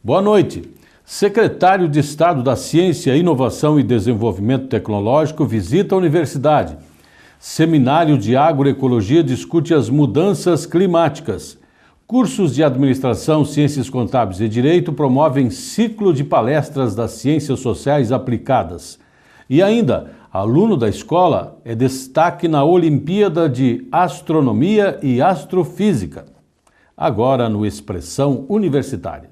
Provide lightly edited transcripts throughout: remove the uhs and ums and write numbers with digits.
Boa noite. Secretário de Estado da Ciência, Inovação e Desenvolvimento Tecnológico visita a universidade. Seminário de Agroecologia discute as mudanças climáticas. Cursos de Administração, Ciências Contábeis e Direito promovem ciclo de palestras das ciências sociais aplicadas. E ainda, aluno da escola é destaque na Olimpíada de Astronomia e Astrofísica. Agora no Expressão Universitária.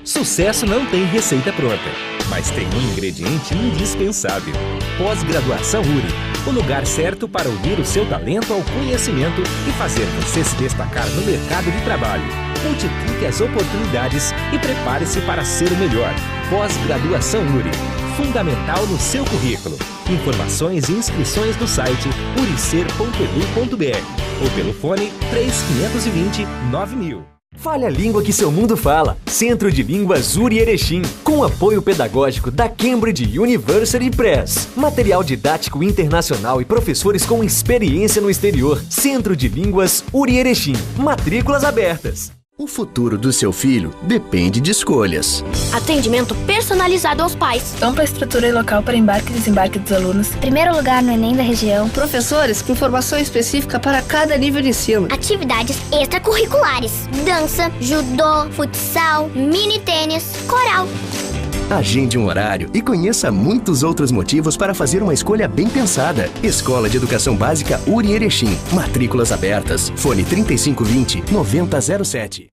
Sucesso não tem receita pronta, mas tem um ingrediente indispensável. Pós-graduação URI, o lugar certo para unir o seu talento ao conhecimento e fazer você se destacar no mercado de trabalho. Multiplique as oportunidades e prepare-se para ser o melhor. Pós-graduação URI, fundamental no seu currículo. Informações e inscrições no site uricer.edu.br ou pelo fone 3520-9000. Fale a língua que seu mundo fala. Centro de Línguas URI Erechim, com apoio pedagógico da Cambridge University Press. Material didático internacional e professores com experiência no exterior. Centro de Línguas URI Erechim. Matrículas abertas. O futuro do seu filho depende de escolhas. Atendimento personalizado aos pais. Ampla estrutura e local para embarque e desembarque dos alunos. Primeiro lugar no Enem da região. Professores com formação específica para cada nível de ensino. Atividades extracurriculares. Dança, judô, futsal, mini tênis, coral. Agende um horário e conheça muitos outros motivos para fazer uma escolha bem pensada. Escola de Educação Básica URI Erechim. Matrículas abertas. Fone 3520-9007.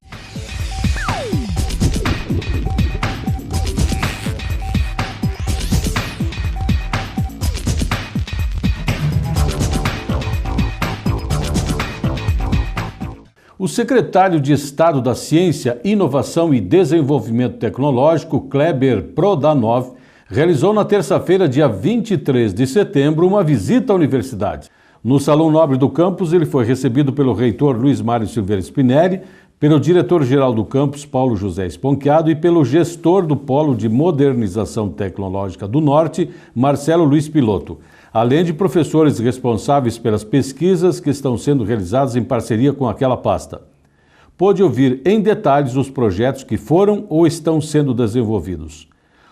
O secretário de Estado da Ciência, Inovação e Desenvolvimento Tecnológico, Kleber Prodanov, realizou na terça-feira, dia 23 de setembro, uma visita à universidade. No Salão Nobre do campus, ele foi recebido pelo reitor Luiz Mário Silveira Spinelli, pelo diretor-geral do campus, Paulo José Esponquiado, e pelo gestor do Polo de Modernização Tecnológica do Norte, Marcelo Luiz Piloto, além de professores responsáveis pelas pesquisas que estão sendo realizadas em parceria com aquela pasta. Pôde ouvir em detalhes os projetos que foram ou estão sendo desenvolvidos.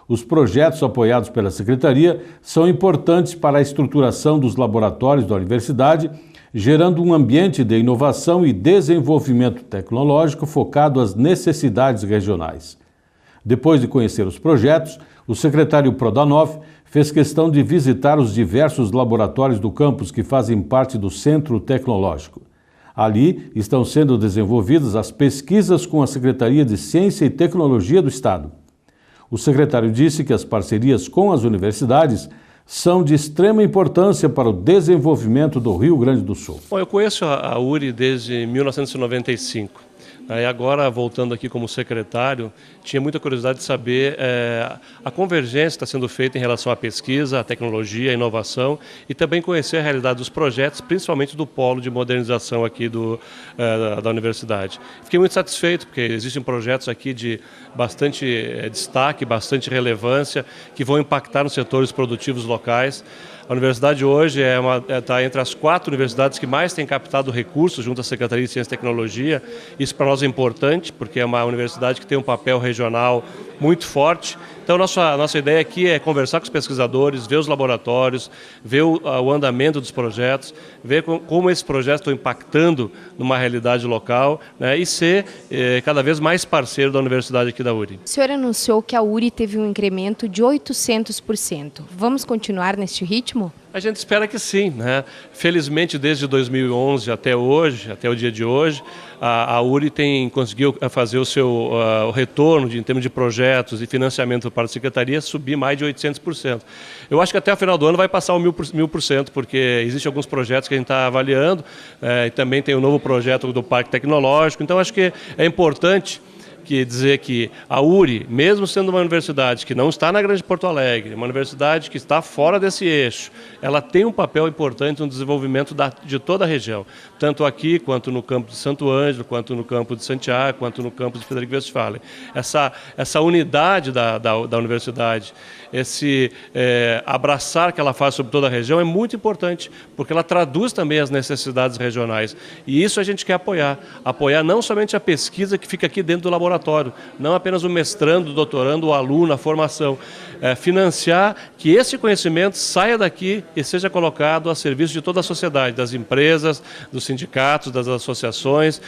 Os projetos apoiados pela Secretaria são importantes para a estruturação dos laboratórios da universidade, gerando um ambiente de inovação e desenvolvimento tecnológico focado às necessidades regionais. Depois de conhecer os projetos, o secretário Prodanov fez questão de visitar os diversos laboratórios do campus que fazem parte do Centro Tecnológico. Ali estão sendo desenvolvidas as pesquisas com a Secretaria de Ciência e Tecnologia do Estado. O secretário disse que as parcerias com as universidades são de extrema importância para o desenvolvimento do Rio Grande do Sul. Bom, eu conheço a URI desde 1995. Aí agora, voltando aqui como secretário, tinha muita curiosidade de saber a convergência que está sendo feita em relação à pesquisa, à tecnologia, à inovação e também conhecer a realidade dos projetos, principalmente do polo de modernização aqui da universidade. Fiquei muito satisfeito porque existem projetos aqui de bastante destaque, bastante relevância, que vão impactar nos setores produtivos locais. A universidade hoje está entre as 4 universidades que mais têm captado recursos junto à Secretaria de Ciência e Tecnologia. Isso para nós é importante, porque é uma universidade que tem um papel regional muito forte. Então, a nossa ideia aqui é conversar com os pesquisadores, ver os laboratórios, ver o andamento dos projetos, ver como esses projetos estão impactando numa realidade local, né, e ser cada vez mais parceiro da universidade aqui da URI. O senhor anunciou que a URI teve um incremento de 800%. Vamos continuar neste ritmo? A gente espera que sim, né? Felizmente, desde 2011 até hoje, até o dia de hoje, a URI conseguiu fazer o seu retorno em termos de projetos e financiamento para a Secretaria subir mais de 800%. Eu acho que até o final do ano vai passar o 1000%, porque existem alguns projetos que a gente está avaliando, e também tem o novo projeto do Parque Tecnológico, então acho que é importante que dizer que a URI, mesmo sendo uma universidade que não está na Grande Porto Alegre, uma universidade que está fora desse eixo, ela tem um papel importante no desenvolvimento de toda a região, tanto aqui quanto no campo de Santo Ângelo, quanto no campo de Santiago, quanto no campo de Frederico Westphalen. Essa unidade da universidade, esse abraçar que ela faz sobre toda a região é muito importante, porque ela traduz também as necessidades regionais. E isso a gente quer apoiar. Apoiar não somente a pesquisa que fica aqui dentro do laboratório, não apenas o mestrando, o doutorando, o aluno, a formação. Financiar que esse conhecimento saia daqui e seja colocado a serviço de toda a sociedade, das empresas, dos sindicatos, das associações,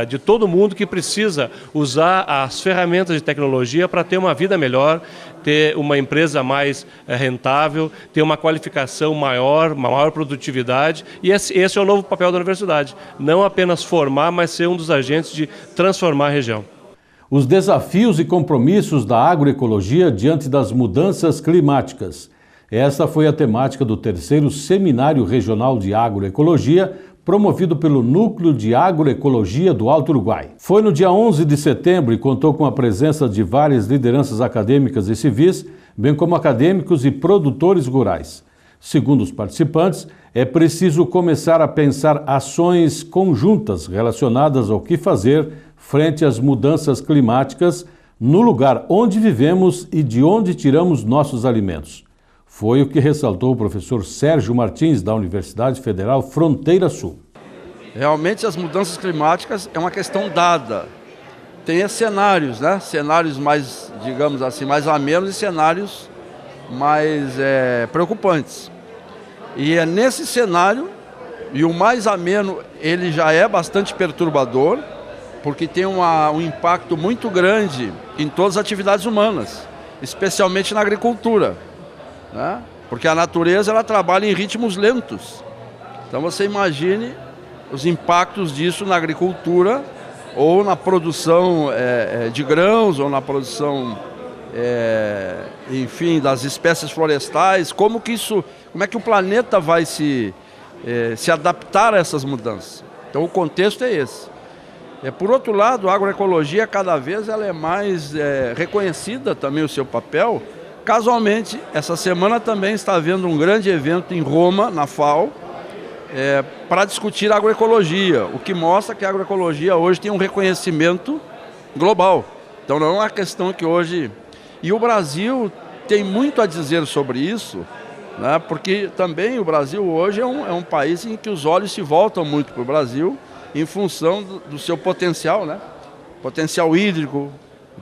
de todo mundo que precisa usar as ferramentas de tecnologia para ter uma vida melhor, ter uma empresa mais rentável, ter uma qualificação maior, uma maior produtividade, e esse é o novo papel da universidade, não apenas formar, mas ser um dos agentes de transformar a região. Os desafios e compromissos da agroecologia diante das mudanças climáticas. Essa foi a temática do 3º Seminário Regional de Agroecologia, promovido pelo Núcleo de Agroecologia do Alto Uruguai. Foi no dia 11 de setembro e contou com a presença de várias lideranças acadêmicas e civis, bem como acadêmicos e produtores rurais. Segundo os participantes, é preciso começar a pensar ações conjuntas relacionadas ao que fazer frente às mudanças climáticas no lugar onde vivemos e de onde tiramos nossos alimentos. Foi o que ressaltou o professor Sérgio Martins, da Universidade Federal Fronteira Sul. Realmente as mudanças climáticas é uma questão dada. Tem cenários, né? Cenários mais, digamos assim, mais amenos e cenários mais preocupantes. E é nesse cenário, e o mais ameno, ele já é bastante perturbador, porque tem um impacto muito grande em todas as atividades humanas, especialmente na agricultura, né? Porque a natureza ela trabalha em ritmos lentos. Então você imagine os impactos disso na agricultura, ou na produção de grãos, ou na produção, enfim, das espécies florestais, como é que o planeta vai se adaptar a essas mudanças. Então o contexto é esse. Por outro lado, a agroecologia cada vez ela é mais reconhecida também o seu papel. Casualmente, essa semana também está havendo um grande evento em Roma, na FAO, para discutir a agroecologia, o que mostra que a agroecologia hoje tem um reconhecimento global. Então não é uma questão que hoje... E o Brasil tem muito a dizer sobre isso, né? Porque também o Brasil hoje é um país em que os olhos se voltam muito para o Brasil, em função do seu potencial, né? Potencial hídrico,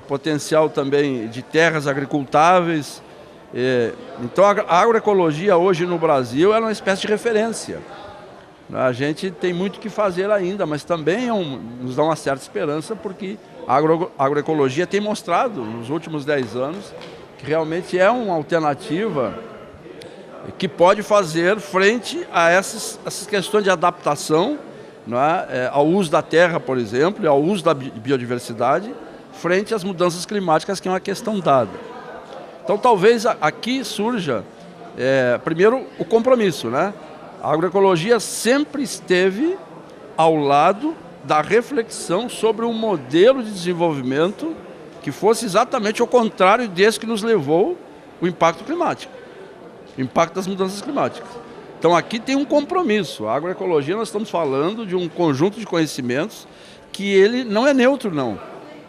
potencial também de terras agricultáveis. Então a agroecologia hoje no Brasil é uma espécie de referência. A gente tem muito o que fazer ainda, mas também nos dá uma certa esperança, porque a agroecologia tem mostrado nos últimos 10 anos que realmente é uma alternativa que pode fazer frente a essas questões de adaptação, não é? Ao uso da terra, por exemplo, e ao uso da biodiversidade, frente às mudanças climáticas, que é uma questão dada. Então talvez aqui surja, primeiro, o compromisso, né? A agroecologia sempre esteve ao lado da reflexão sobre um modelo de desenvolvimento que fosse exatamente o contrário desse que nos levou o impacto climático, o impacto das mudanças climáticas. Então aqui tem um compromisso. A agroecologia, nós estamos falando de um conjunto de conhecimentos que ele não é neutro, não.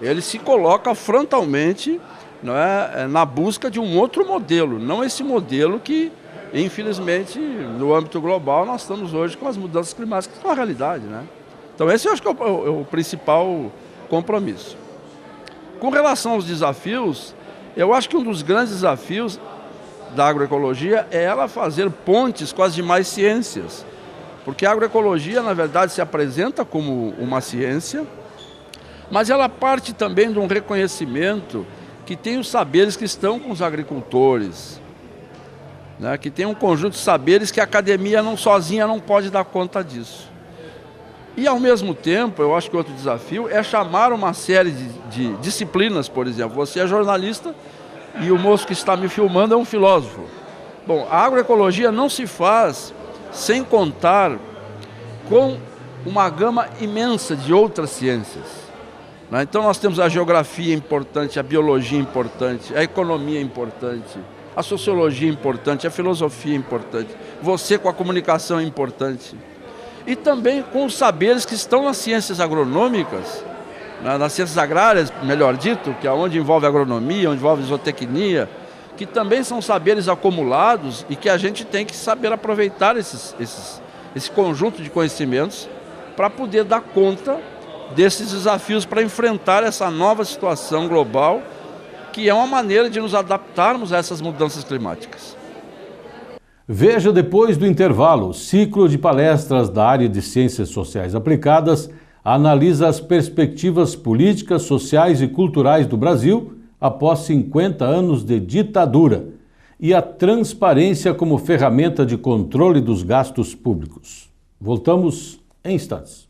Ele se coloca frontalmente, não é, na busca de um outro modelo, não esse modelo que, infelizmente, no âmbito global, nós estamos hoje com as mudanças climáticas, que é uma realidade, né? Então esse eu acho que é o principal compromisso. Com relação aos desafios, eu acho que um dos grandes desafios da agroecologia é ela fazer pontes com as demais ciências. Porque a agroecologia, na verdade, se apresenta como uma ciência, mas ela parte também de um reconhecimento que tem os saberes que estão com os agricultores, né? Que tem um conjunto de saberes que a academia sozinha não pode dar conta disso. E, ao mesmo tempo, eu acho que outro desafio é chamar uma série de disciplinas, por exemplo. Você é jornalista e o moço que está me filmando é um filósofo. Bom, a agroecologia não se faz sem contar com uma gama imensa de outras ciências. né? Então nós temos a geografia importante, a biologia importante, a economia importante, a sociologia importante, a filosofia importante, você com a comunicação importante. E também com os saberes que estão nas ciências agronômicas, nas ciências agrárias, melhor dito, que é onde envolve agronomia, onde envolve zootecnia, que também são saberes acumulados e que a gente tem que saber aproveitar esse conjunto de conhecimentos para poder dar conta desses desafios, para enfrentar essa nova situação global, que é uma maneira de nos adaptarmos a essas mudanças climáticas. Veja depois do intervalo, o ciclo de palestras da área de Ciências Sociais Aplicadas analisa as perspectivas políticas, sociais e culturais do Brasil após 50 anos de ditadura e a transparência como ferramenta de controle dos gastos públicos. Voltamos em instantes.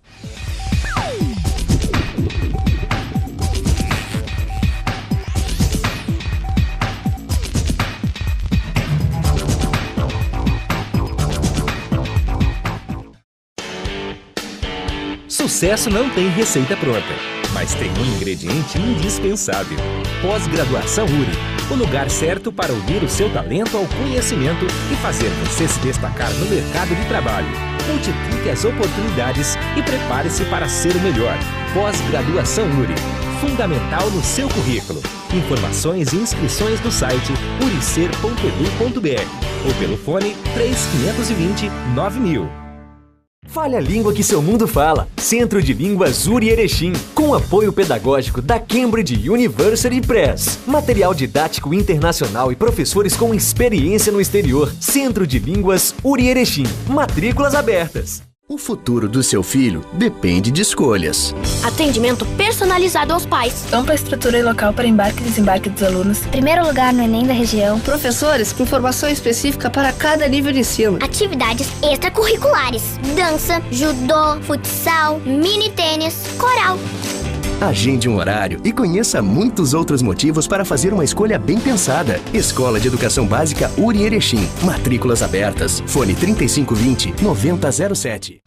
Sucesso não tem receita pronta, mas tem um ingrediente indispensável. Pós-graduação URI, o lugar certo para unir o seu talento ao conhecimento e fazer você se destacar no mercado de trabalho. Multiplique as oportunidades e prepare-se para ser o melhor. Pós-graduação URI, fundamental no seu currículo. Informações e inscrições no site uricer.edu.br ou pelo fone 3520-9000. Fale a língua que seu mundo fala. Centro de Línguas URI Erechim, com apoio pedagógico da Cambridge University Press. Material didático internacional e professores com experiência no exterior. Centro de Línguas URI Erechim. Matrículas abertas. O futuro do seu filho depende de escolhas. Atendimento personalizado aos pais. Ampla estrutura e local para embarque e desembarque dos alunos. Primeiro lugar no Enem da região. Professores com formação específica para cada nível de ensino. Atividades extracurriculares. Dança, judô, futsal, mini tênis, coral. Agende um horário e conheça muitos outros motivos para fazer uma escolha bem pensada. Escola de Educação Básica URI Erechim. Matrículas abertas. Fone 3520-9007.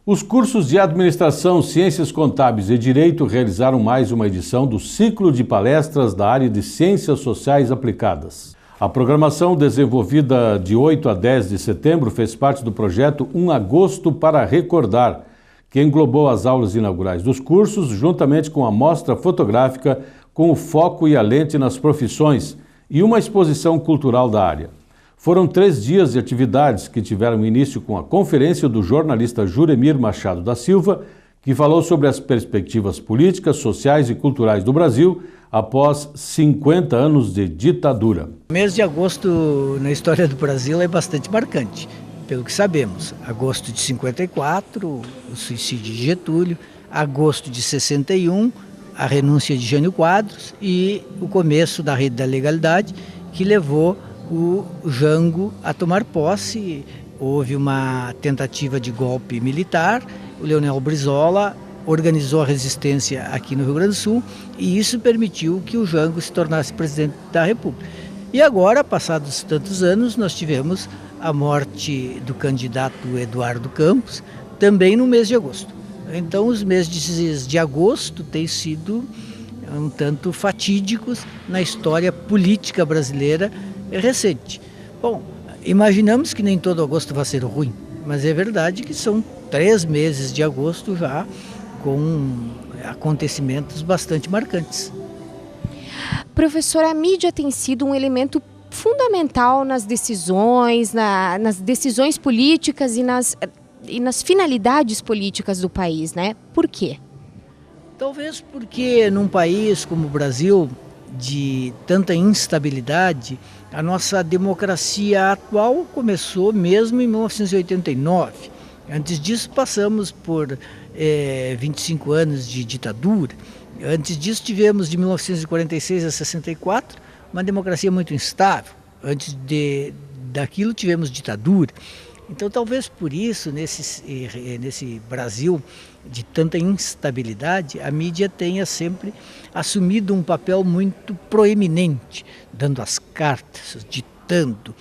Os cursos de Administração, Ciências Contábeis e Direito realizaram mais uma edição do ciclo de palestras da área de Ciências Sociais Aplicadas. A programação, desenvolvida de 8 a 10 de setembro, fez parte do projeto Um Agosto para Recordar, que englobou as aulas inaugurais dos cursos, juntamente com a mostra fotográfica com o foco e a lente nas profissões e uma exposição cultural da área. Foram 3 dias de atividades que tiveram início com a conferência do jornalista Juremir Machado da Silva, que falou sobre as perspectivas políticas, sociais e culturais do Brasil após 50 anos de ditadura. O mês de agosto na história do Brasil é bastante marcante, pelo que sabemos. Agosto de 54, o suicídio de Getúlio, agosto de 61, a renúncia de Jânio Quadros e o começo da Rede da Legalidade, que levou o Jango a tomar posse. Houve uma tentativa de golpe militar, o Leonel Brizola organizou a resistência aqui no Rio Grande do Sul e isso permitiu que o Jango se tornasse presidente da República. E agora, passados tantos anos, nós tivemos a morte do candidato Eduardo Campos, também no mês de agosto. Então os meses de agosto têm sido um tanto fatídicos na história política brasileira recente. Bom, imaginamos que nem todo agosto vai ser ruim, mas é verdade que são 3 meses de agosto já com acontecimentos bastante marcantes. Professor, a mídia tem sido um elemento fundamental nas decisões, nas decisões políticas e nas finalidades políticas do país, né? Por quê? Talvez porque num país como o Brasil, de tanta instabilidade, a nossa democracia atual começou mesmo em 1989. Antes disso passamos por 25 anos de ditadura. Antes disso tivemos de 1946 a 64 uma democracia muito instável. Antes daquilo tivemos ditadura. Então, talvez por isso, nesse Brasil de tanta instabilidade, a mídia tenha sempre assumido um papel muito proeminente, dando as cartas, ditando,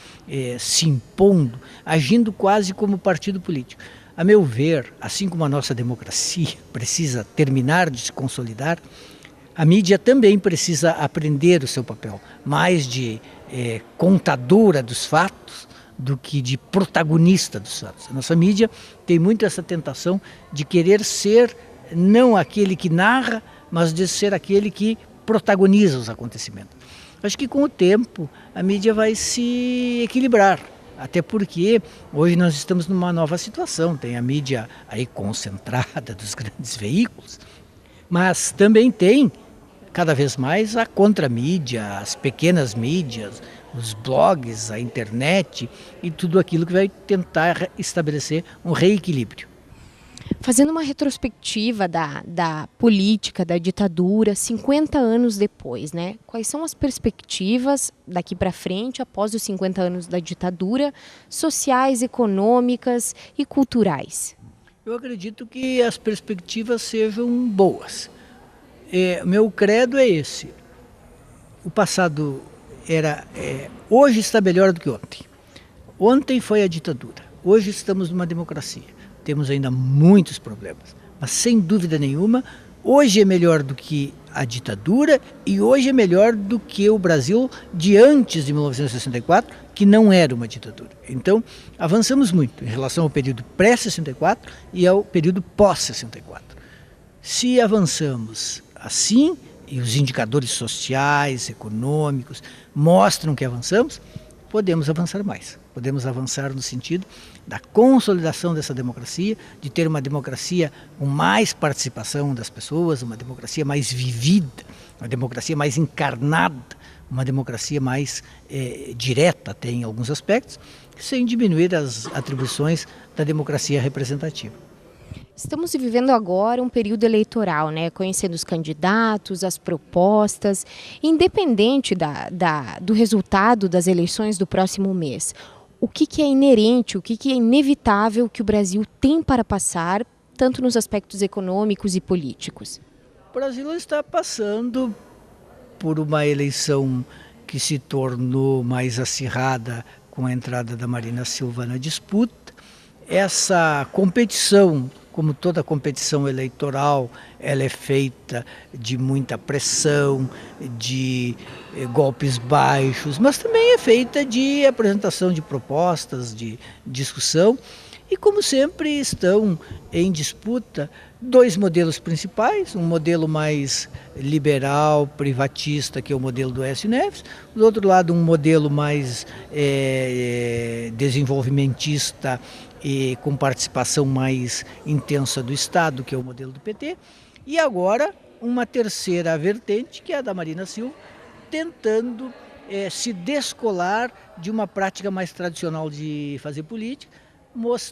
se impondo, agindo quase como partido político. A meu ver, assim como a nossa democracia precisa terminar de se consolidar, a mídia também precisa aprender o seu papel, mais de contadora dos fatos do que de protagonista dos fatos. A nossa mídia tem muito essa tentação de querer ser não aquele que narra, mas de ser aquele que protagoniza os acontecimentos. Acho que com o tempo a mídia vai se equilibrar, até porque hoje nós estamos numa nova situação, tem a mídia aí concentrada dos grandes veículos, mas também tem cada vez mais a contramídia, as pequenas mídias, os blogs, a internet e tudo aquilo que vai tentar estabelecer um reequilíbrio. Fazendo uma retrospectiva da política, da ditadura, 50 anos depois, né? Quais são as perspectivas daqui para frente, após os 50 anos da ditadura, sociais, econômicas e culturais? Eu acredito que as perspectivas sejam boas. Meu credo é esse. O passado hoje está melhor do que ontem. Ontem foi a ditadura, hoje estamos numa democracia. Temos ainda muitos problemas, mas sem dúvida nenhuma, hoje é melhor do que a ditadura e hoje é melhor do que o Brasil de antes de 1964, que não era uma ditadura. Então, avançamos muito em relação ao período pré-64 e ao período pós-64. Se avançamos assim, e os indicadores sociais, econômicos, mostram que avançamos, podemos avançar mais. Podemos avançar no sentido da consolidação dessa democracia, de ter uma democracia com mais participação das pessoas, uma democracia mais vivida, uma democracia mais encarnada, uma democracia mais direta até em alguns aspectos, sem diminuir as atribuições da democracia representativa. Estamos vivendo agora um período eleitoral, né? Conhecendo os candidatos, as propostas, independente do resultado das eleições do próximo mês. O que é inerente, o que é inevitável que o Brasil tem para passar, tanto nos aspectos econômicos e políticos? O Brasil está passando por uma eleição que se tornou mais acirrada com a entrada da Marina Silva na disputa. Essa competição, como toda competição eleitoral, ela é feita de muita pressão, de golpes baixos, mas também é feita de apresentação de propostas, de discussão. E como sempre estão em disputa dois modelos principais, um modelo mais liberal, privatista, que é o modelo do Aécio Neves, do outro lado um modelo mais desenvolvimentista e com participação mais intensa do Estado, que é o modelo do PT, e agora uma terceira vertente, que é a da Marina Silva, tentando se descolar de uma prática mais tradicional de fazer política,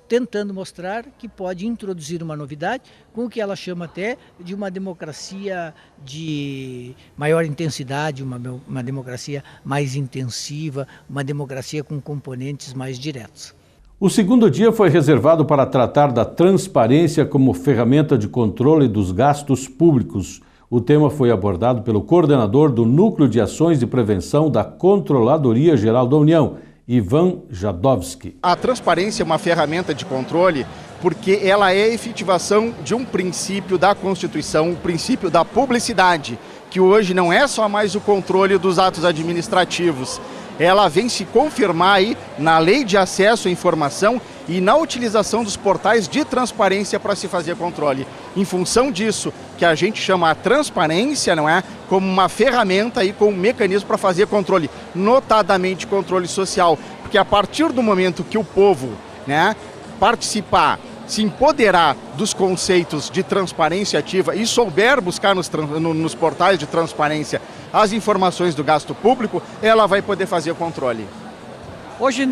tentando mostrar que pode introduzir uma novidade com o que ela chama até de uma democracia de maior intensidade, uma democracia mais intensiva, uma democracia com componentes mais diretos. O segundo dia foi reservado para tratar da transparência como ferramenta de controle dos gastos públicos. O tema foi abordado pelo coordenador do Núcleo de Ações de Prevenção da Controladoria Geral da União, Ivan Jadovski. A transparência é uma ferramenta de controle porque ela é a efetivação de um princípio da Constituição, o princípio da publicidade, que hoje não é só mais o controle dos atos administrativos. Ela vem se confirmar aí na Lei de Acesso à Informação e na utilização dos portais de transparência para se fazer controle. Em função disso, que a gente chama a transparência, não é? Como uma ferramenta aí, com um mecanismo para fazer controle, notadamente controle social. Porque a partir do momento que o povo, né, participar, se empoderar dos conceitos de transparência ativa e souber buscar nos portais de transparência as informações do gasto público, ela vai poder fazer controle. Hoje,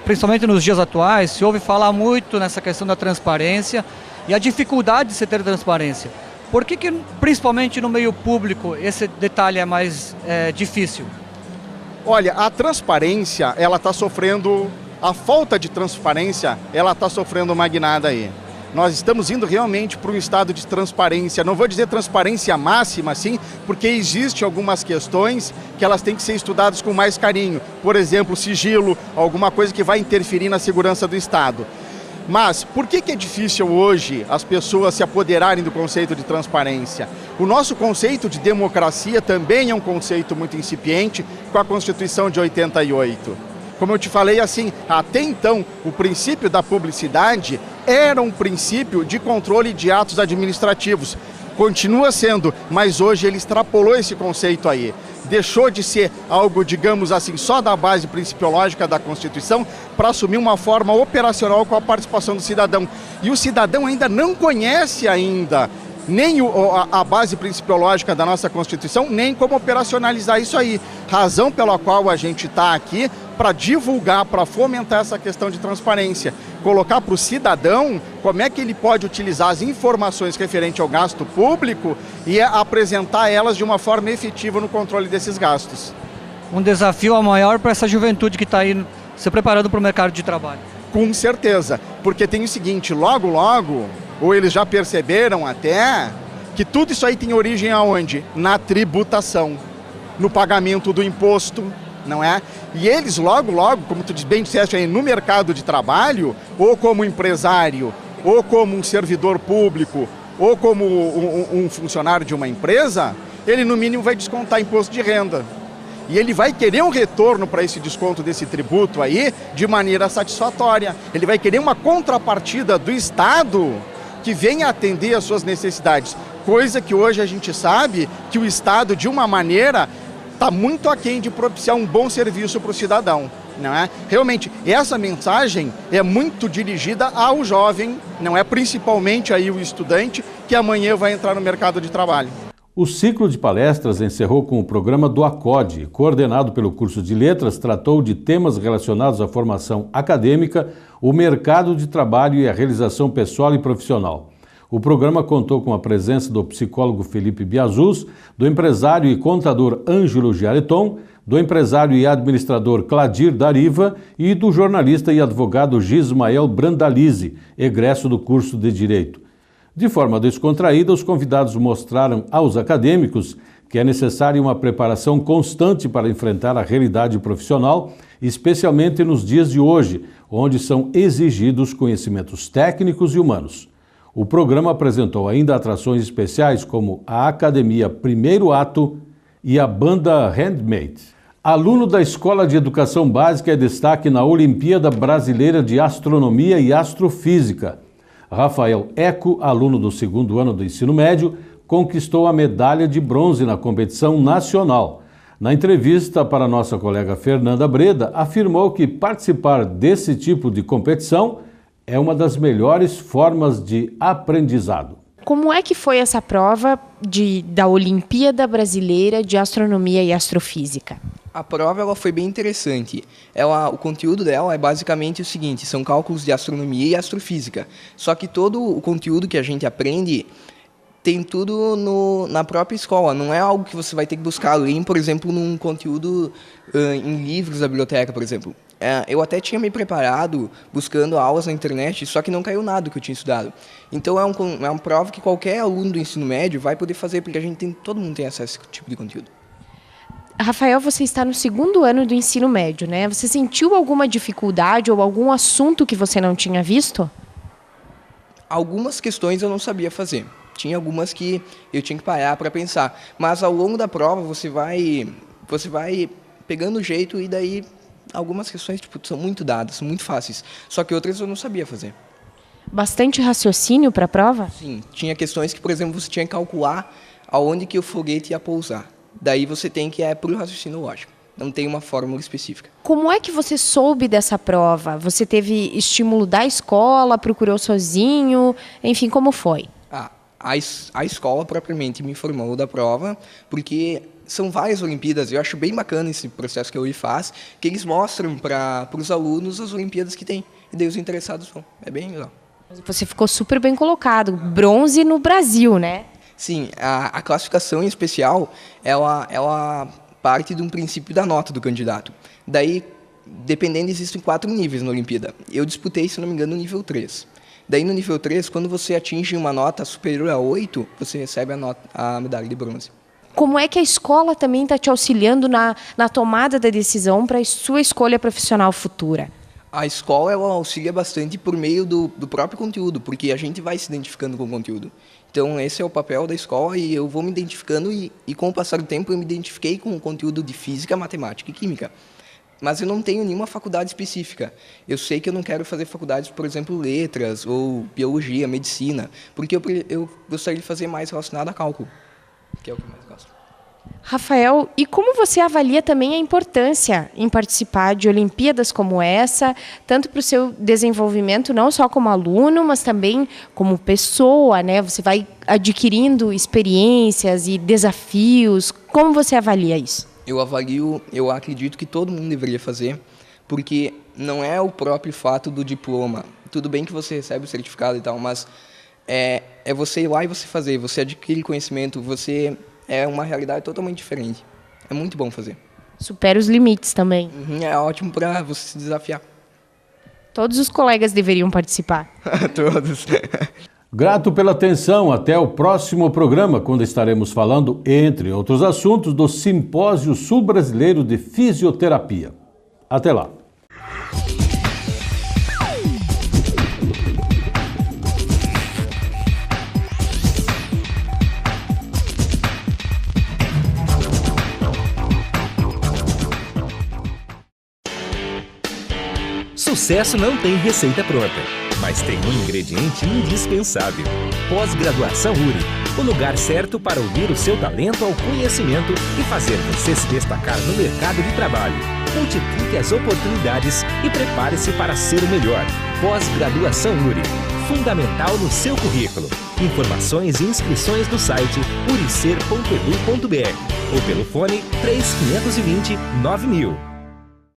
principalmente nos dias atuais, se ouve falar muito nessa questão da transparência e a dificuldade de se ter transparência. Por que principalmente no meio público, esse detalhe é mais difícil? Olha, a transparência, ela está sofrendo a falta de transparência, ela está sofrendo uma guinada aí. Nós estamos indo realmente para um estado de transparência, não vou dizer transparência máxima, assim, porque existem algumas questões que elas têm que ser estudadas com mais carinho. Por exemplo, sigilo, alguma coisa que vai interferir na segurança do Estado. Mas por que é difícil hoje as pessoas se apoderarem do conceito de transparência? O nosso conceito de democracia também é um conceito muito incipiente com a Constituição de 88. Como eu te falei, assim, até então, o princípio da publicidade era um princípio de controle de atos administrativos. Continua sendo, mas hoje ele extrapolou esse conceito aí. Deixou de ser algo, digamos assim, só da base principiológica da Constituição para assumir uma forma operacional com a participação do cidadão. E o cidadão ainda não conhece nem a base principiológica da nossa Constituição, nem como operacionalizar isso aí. Razão pela qual a gente está aqui para divulgar, para fomentar essa questão de transparência. Colocar para o cidadão como é que ele pode utilizar as informações referentes ao gasto público e apresentar elas de uma forma efetiva no controle desses gastos. Um desafio maior para essa juventude que está aí se preparando para o mercado de trabalho. Com certeza, porque tem o seguinte, logo, ou eles já perceberam até, que tudo isso aí tem origem aonde? Na tributação, no pagamento do imposto, não é? E eles logo, como tu bem disseste aí, no mercado de trabalho, ou como empresário, ou como um servidor público, ou como um funcionário de uma empresa, ele no mínimo vai descontar imposto de renda. E ele vai querer um retorno para esse desconto desse tributo aí de maneira satisfatória. Ele vai querer uma contrapartida do Estado que venha atender às suas necessidades. Coisa que hoje a gente sabe que o Estado, de uma maneira, está muito aquém de propiciar um bom serviço para o cidadão, não é? Realmente, essa mensagem é muito dirigida ao jovem, não é? Principalmente aí o estudante que amanhã vai entrar no mercado de trabalho. O ciclo de palestras encerrou com o programa do ACODE, coordenado pelo curso de Letras, tratou de temas relacionados à formação acadêmica, o mercado de trabalho e a realização pessoal e profissional. O programa contou com a presença do psicólogo Felipe Biazus, do empresário e contador Ângelo Giareton, do empresário e administrador Cladir Dariva e do jornalista e advogado Gismael Brandalize, egresso do curso de Direito. De forma descontraída, os convidados mostraram aos acadêmicos que é necessária uma preparação constante para enfrentar a realidade profissional, especialmente nos dias de hoje, onde são exigidos conhecimentos técnicos e humanos. O programa apresentou ainda atrações especiais como a Academia Primeiro Ato e a Banda Handmade. Aluno da Escola de Educação Básica é destaque na Olimpíada Brasileira de Astronomia e Astrofísica. Rafael Eco, aluno do 2º ano do ensino médio, conquistou a medalha de bronze na competição nacional. Na entrevista para nossa colega Fernanda Breda, afirmou que participar desse tipo de competição é uma das melhores formas de aprendizado. Como é que foi essa prova da Olimpíada Brasileira de Astronomia e Astrofísica? A prova foi bem interessante. O conteúdo dela é basicamente o seguinte, são cálculos de astronomia e astrofísica. Só que todo o conteúdo que a gente aprende tem tudo na própria escola. Não é algo que você vai ter que buscar além, por exemplo, num conteúdo em livros da biblioteca, por exemplo. Eu até tinha me preparado buscando aulas na internet, só que não caiu nada do que eu tinha estudado. Então é uma prova que qualquer aluno do ensino médio vai poder fazer, porque todo mundo tem acesso a esse tipo de conteúdo. Rafael, você está no 2º ano do ensino médio, né? Você sentiu alguma dificuldade ou algum assunto que você não tinha visto? Algumas questões eu não sabia fazer. Tinha algumas que eu tinha que parar para pensar. Mas ao longo da prova você vai pegando o jeito e daí algumas questões são muito dadas, são muito fáceis. Só que outras eu não sabia fazer. Bastante raciocínio para a prova? Sim, tinha questões que, por exemplo, você tinha que calcular aonde que o foguete ia pousar. Daí você tem que ir para o raciocínio lógico. Não tem uma fórmula específica. Como é que você soube dessa prova? Você teve estímulo da escola, procurou sozinho? Enfim, como foi? A escola propriamente me informou da prova, porque são várias Olimpíadas. Eu acho bem bacana esse processo que a UI faz, que eles mostram para os alunos as Olimpíadas que tem. E daí os interessados vão. É bem legal. Você ficou super bem colocado. Bronze no Brasil, né? Sim, a classificação em especial, ela parte de um princípio da nota do candidato. Daí, Dependendo, existem 4 níveis na Olimpíada. Eu disputei, se não me engano, no nível 3. Daí, no nível 3, quando você atinge uma nota superior a 8, você recebe a medalha de bronze. Como é que a escola também está te auxiliando na tomada da decisão para a sua escolha profissional futura? A escola ela auxilia bastante por meio do próprio conteúdo, porque a gente vai se identificando com o conteúdo. Então, esse é o papel da escola e eu vou me identificando e com o passar do tempo eu me identifiquei com o conteúdo de física, matemática e química. Mas eu não tenho nenhuma faculdade específica. Eu sei que eu não quero fazer faculdades, por exemplo, letras ou biologia, medicina, porque eu gostaria de fazer mais relacionado a cálculo, que é o que eu mais gosto. Rafael, e como você avalia também a importância em participar de Olimpíadas como essa, tanto para o seu desenvolvimento, não só como aluno, mas também como pessoa, né? Você vai adquirindo experiências e desafios. Como você avalia isso? Eu acredito que todo mundo deveria fazer, porque não é o próprio fato do diploma. Tudo bem que você recebe o certificado e tal, mas é você ir lá e você fazer, você adquire conhecimento, é uma realidade totalmente diferente. É muito bom fazer. Supera os limites também. É ótimo para você se desafiar. Todos os colegas deveriam participar. Todos. Grato pela atenção. Até o próximo programa, quando estaremos falando, entre outros assuntos, do Simpósio Sul-Brasileiro de Fisioterapia. Até lá. Sucesso não tem receita pronta, mas tem um ingrediente indispensável. Pós-graduação URI, o lugar certo para unir o seu talento ao conhecimento e fazer você se destacar no mercado de trabalho. Multiplique as oportunidades e prepare-se para ser o melhor. Pós-graduação URI, fundamental no seu currículo. Informações e inscrições no site uricer.edu.br ou pelo fone 3520-9000.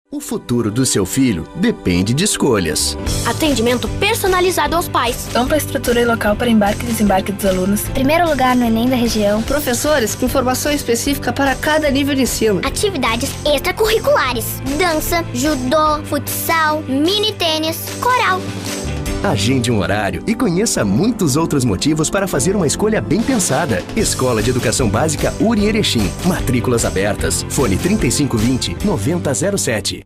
O futuro do seu filho depende de escolhas. Atendimento personalizado aos pais. Ampla estrutura e local para embarque e desembarque dos alunos. Primeiro lugar no Enem da região. Professores com formação específica para cada nível de ensino. Atividades extracurriculares. Dança, judô, futsal, mini tênis, coral. Agende um horário e conheça muitos outros motivos para fazer uma escolha bem pensada. Escola de Educação Básica URI Erechim. Matrículas abertas. Fone 3520-9007.